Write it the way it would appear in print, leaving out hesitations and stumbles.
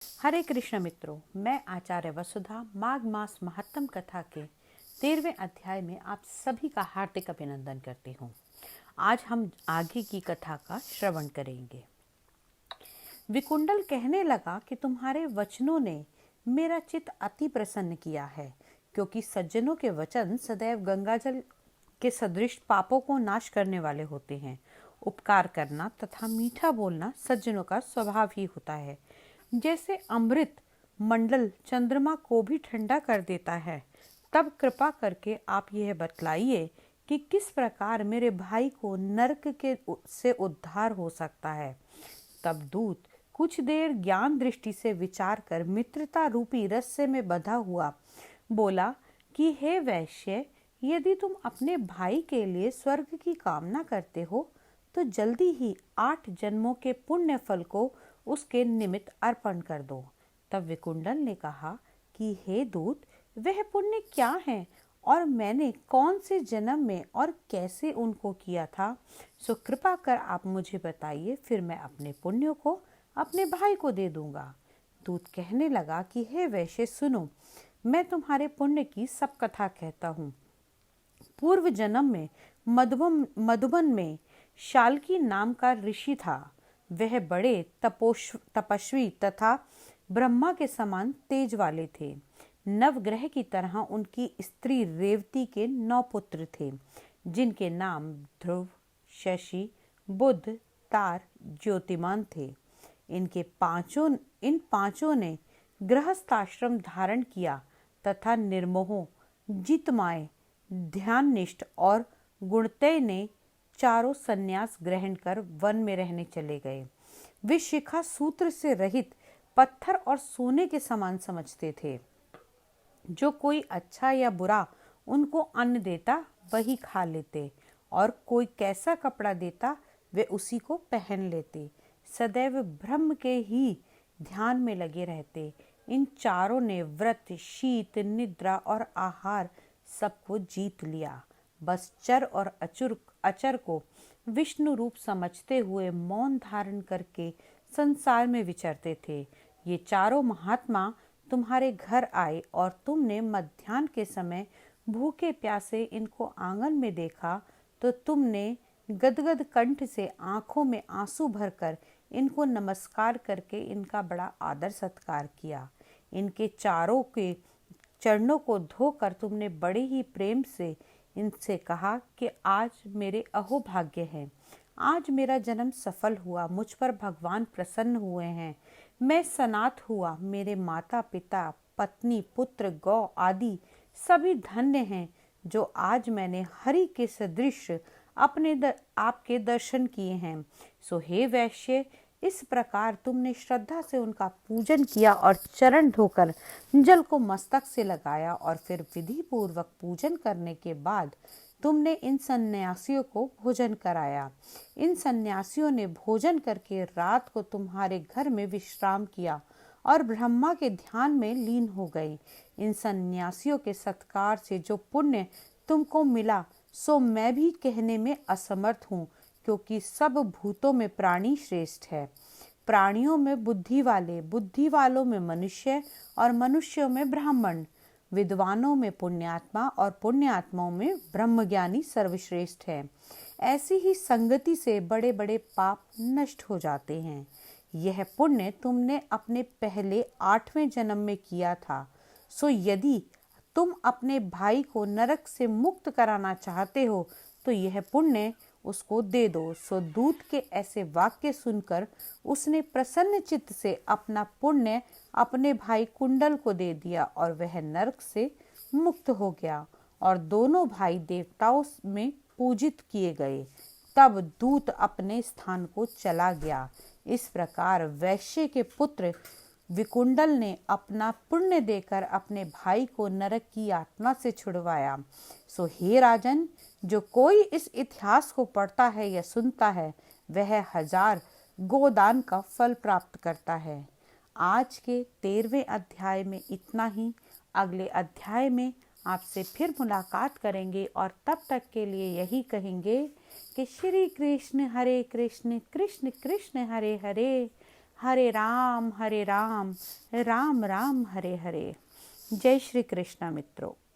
हरे कृष्ण मित्रों, मैं आचार्य वसुधा माघ मास महत्तम कथा के 13वें अध्याय में आप सभी का हार्दिक अभिनंदन करती हूँ। आज हम आगे की कथा का श्रवण करेंगे। विकुंडल कहने लगा कि तुम्हारे वचनों ने मेरा चित्त अति प्रसन्न किया है, क्योंकि सज्जनों के वचन सदैव गंगाजल के सदृश पापों को नाश करने वाले होते हैं। उपकार करना तथा मीठा बोलना सज्जनों का स्वभाव ही होता है। जैसे अमृत मंडल चंद्रमा को भी ठंडा कर देता है, तब कृपा करके आप यह बतलाइए कि किस प्रकार मेरे भाई को नरक के से उद्धार हो सकता है। तब दूत कुछ देर ज्ञान दृष्टि से विचार कर मित्रता रूपी रस्से में बंधा हुआ बोला कि हे वैश्य, यदि तुम अपने भाई के लिए स्वर्ग की कामना करते हो तो जल्दी ही 8 जन्मों के पुण्य फल को उसके निमित्त अर्पण कर दो। तब विकुंडल ने कहा कि हे दूत, वह पुण्य क्या है और मैंने कौन से जन्म में और कैसे उनको किया था, सो कृपा कर आप मुझे बताइए, फिर मैं अपने पुण्यों को अपने भाई को दे दूंगा। दूत कहने लगा कि हे वैश्य सुनो, मैं तुम्हारे पुण्य की सब कथा कहता हूँ। पूर्व जन्म में मधुबन में शाल्की नाम का ऋषि था। वह बड़े तपस्वी तथा ब्रह्मा के समान तेज वाले थे। नवग्रह की तरह उनकी स्त्री रेवती के 9 पुत्र थे, जिनके नाम ध्रुव, शशि, बुध, तार, ज्योतिमान थे। इन पांचों ने गृहस्थाश्रम धारण किया तथा निर्मोह, जितमाय, ध्याननिष्ठ और गुणतय ने चारों सन्यास ग्रहण कर वन में रहने चले गए। वे शिखा सूत्र से रहित पत्थर और सोने के समान समझते थे। जो कोई अच्छा या बुरा उनको अन्न देता वही खा लेते, और कोई कैसा कपड़ा देता वे उसी को पहन लेते। सदैव ब्रह्म के ही ध्यान में लगे रहते। इन चारों ने व्रत, शीत, निद्रा और आहार सबको जीत लिया। बस चर और अचर को विष्णु रूप समझते हुए मौन धारण करके संसार में विचरते थे। ये चारों महात्मा तुम्हारे घर आए और तुमने मध्याह्न के समय भूखे प्यासे इनको आंगन में देखा तो तुमने गदगद कंठ से आंखों में आंसू भरकर इनको नमस्कार करके इनका बड़ा आदर सत्कार किया। इनके चारों के चरणों को धोकर तुमने बड़े ही प्रेम से इनसे कहा कि आज मेरे अहोभाग्य है, आज मेरा जन्म सफल हुआ, मुझ पर भगवान प्रसन्न हुए हैं, मैं सनाथ हुआ, मेरे माता पिता, पत्नी, पुत्र, गौ आदि सभी धन्य हैं, जो आज मैंने हरि के सदृश आपके दर्शन किए हैं। सो हे वैश्य, इस प्रकार तुमने श्रद्धा से उनका पूजन किया और चरण धोकर जल को मस्तक से लगाया, और फिर विधि पूर्वक पूजन करने के बाद तुमने इन सन्यासियों को भोजन कराया। इन सन्यासियों ने भोजन करके रात को तुम्हारे घर में विश्राम किया और ब्रह्मा के ध्यान में लीन हो गए। इन सन्यासियों के सत्कार से जो पुण्य तुमको मिला सो मैं भी कहने में असमर्थ हूँ, क्योंकि सब भूतों में प्राणी श्रेष्ठ है। प्राणियों में बुद्धि वाले, बुद्धि वालों में मनुष्य और मनुष्यों में ब्राह्मण, विद्वानों में पुण्यात्मा और पुण्यात्माओं में ब्रह्मज्ञानी सर्वश्रेष्ठ है। ऐसी ही संगति से बड़े बड़े पाप नष्ट हो जाते हैं। यह पुण्य तुमने अपने पहले 8वें जन्म में किया था। सो यदि तुम अपने भाई को नरक से मुक्त कराना चाहते हो तो यह पुण्य उसको दे दो। सो दूत के ऐसे वाक्य सुनकर उसने प्रसन्न चित्त से अपना पुण्य अपने भाई कुंडल को दे दिया और वह नरक से मुक्त हो गया और दोनों भाई देवताओं में पूजित किए गए। तब दूत अपने स्थान को चला गया। इस प्रकार वैश्य के पुत्र विकुंडल ने अपना पुण्य देकर अपने भाई को नरक की यातना से छुड़वाया। सो हे राजन, जो कोई इस इतिहास को पढ़ता है या सुनता है वह 1000 गोदान का फल प्राप्त करता है। आज के 13वें अध्याय में इतना ही। अगले अध्याय में आपसे फिर मुलाकात करेंगे और तब तक के लिए यही कहेंगे कि श्री कृष्ण कृष्ण कृष्ण हरे हरे, हरे राम राम राम हरे हरे। जय श्री कृष्ण मित्रों।